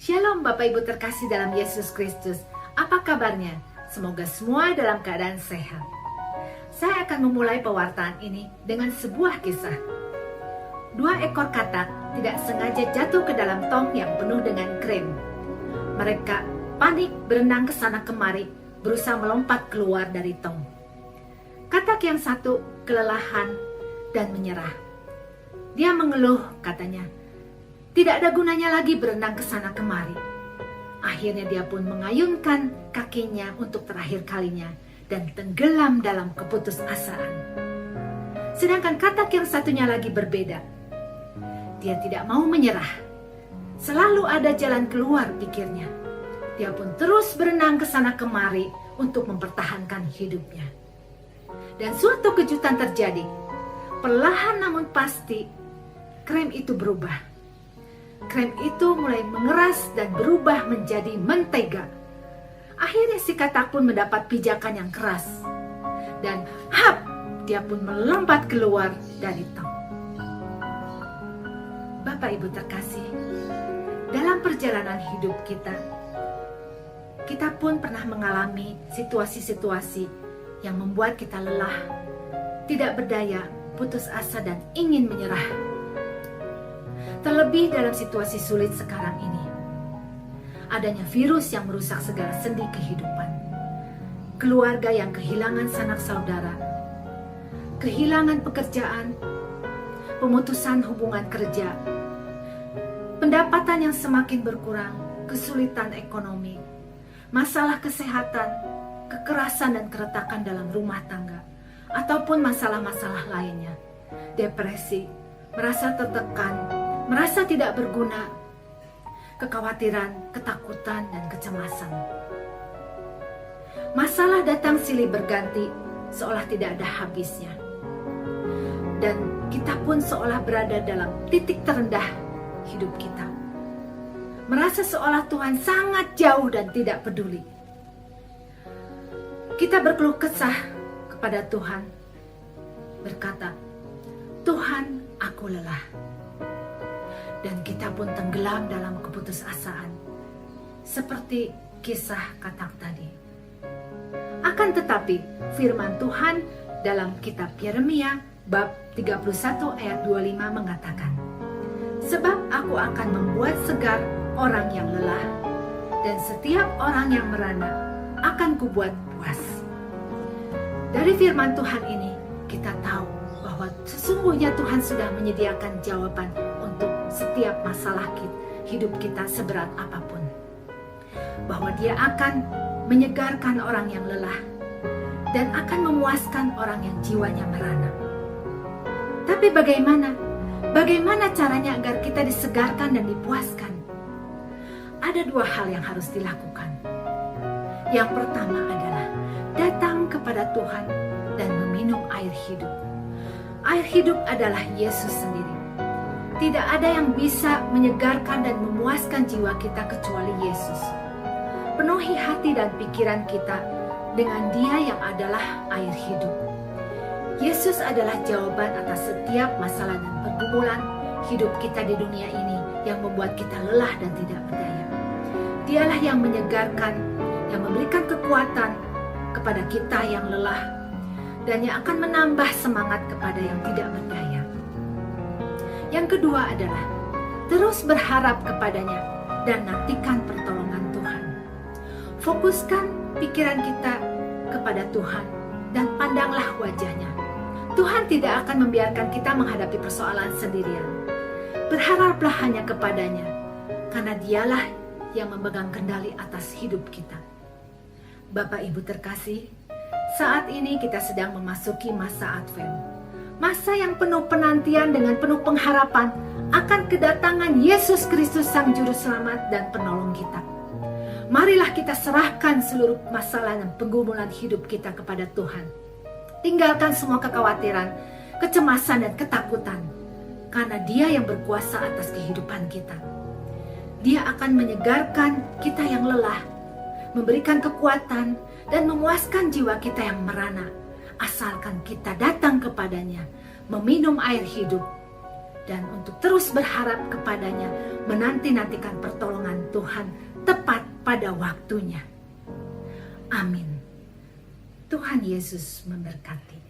Shalom Bapak Ibu terkasih dalam Yesus Kristus. Apa kabarnya? Semoga semua dalam keadaan sehat. Saya akan memulai pewartaan ini dengan sebuah kisah. 2 ekor katak tidak sengaja jatuh ke dalam tong yang penuh dengan krim. Mereka panik berenang ke sana kemari, berusaha melompat keluar dari tong. Katak yang satu kelelahan dan menyerah. Dia mengeluh, katanya, tidak ada gunanya lagi berenang ke sana kemari. Akhirnya dia pun mengayunkan kakinya untuk terakhir kalinya dan tenggelam dalam keputusasaan. Sedangkan katak yang satunya lagi berbeda. Dia tidak mau menyerah. Selalu ada jalan keluar, pikirnya. Dia pun terus berenang ke sana kemari untuk mempertahankan hidupnya. Dan suatu kejutan terjadi. Perlahan namun pasti, krim itu berubah. Krim itu mulai mengeras dan berubah menjadi mentega. Akhirnya si katak pun mendapat pijakan yang keras. Dan hap, dia pun melompat keluar dari tong. Bapak Ibu terkasih, dalam perjalanan hidup kita pun pernah mengalami situasi-situasi yang membuat kita lelah, tidak berdaya, putus asa dan ingin menyerah. Terlebih dalam situasi sulit sekarang ini. Adanya virus yang merusak segala sendi kehidupan. Keluarga yang kehilangan sanak saudara. Kehilangan pekerjaan. Pemutusan hubungan kerja. Pendapatan yang semakin berkurang. Kesulitan ekonomi. Masalah kesehatan. Kekerasan dan keretakan dalam rumah tangga. Ataupun masalah-masalah lainnya. Depresi. Merasa tertekan. Merasa tidak berguna, kekhawatiran, ketakutan, dan kecemasan. Masalah datang silih berganti, seolah tidak ada habisnya. Dan kita pun seolah berada dalam titik terendah hidup kita. Merasa seolah Tuhan sangat jauh dan tidak peduli. Kita berkeluh kesah kepada Tuhan, berkata, Tuhan, aku lelah. Dan kita pun tenggelam dalam keputusasaan. Seperti kisah katak tadi. Akan tetapi firman Tuhan dalam kitab Yeremia bab 31 ayat 25 mengatakan, sebab aku akan membuat segar orang yang lelah, dan setiap orang yang merana akan kubuat puas. Dari firman Tuhan ini kita tahu bahwa sesungguhnya Tuhan sudah menyediakan jawaban untuk setiap masalah hidup kita seberat apapun. Bahwa dia akan menyegarkan orang yang lelah dan akan memuaskan orang yang jiwanya merana. Tapi bagaimana? Bagaimana caranya agar kita disegarkan dan dipuaskan? Ada 2 hal yang harus dilakukan. Yang pertama adalah datang kepada Tuhan dan meminum air hidup. Air hidup adalah Yesus sendiri. Tidak ada yang bisa menyegarkan dan memuaskan jiwa kita kecuali Yesus. Penuhi hati dan pikiran kita dengan Dia yang adalah air hidup. Yesus adalah jawaban atas setiap masalah dan pergumulan hidup kita di dunia ini yang membuat kita lelah dan tidak berdaya. Dialah yang menyegarkan, yang memberikan kekuatan kepada kita yang lelah, dan yang akan menambah semangat kepada yang tidak berdaya. Yang kedua adalah terus berharap kepadanya dan nantikan pertolongan Tuhan. Fokuskan pikiran kita kepada Tuhan dan pandanglah wajahnya. Tuhan tidak akan membiarkan kita menghadapi persoalan sendirian. Berharaplah hanya kepadanya, karena Dialah yang memegang kendali atas hidup kita. Bapak Ibu terkasih, saat ini kita sedang memasuki masa Advent. Masa yang penuh penantian dengan penuh pengharapan akan kedatangan Yesus Kristus Sang Juru Selamat dan Penolong kita. Marilah kita serahkan seluruh masalah dan pergumulan hidup kita kepada Tuhan. Tinggalkan semua kekhawatiran, kecemasan dan ketakutan. Karena Dia yang berkuasa atas kehidupan kita. Dia akan menyegarkan kita yang lelah, memberikan kekuatan dan memuaskan jiwa kita yang merana. Asalkan kita datang kepadanya, meminum air hidup, dan untuk terus berharap kepadanya, menanti-nantikan pertolongan Tuhan tepat pada waktunya. Amin. Tuhan Yesus memberkati.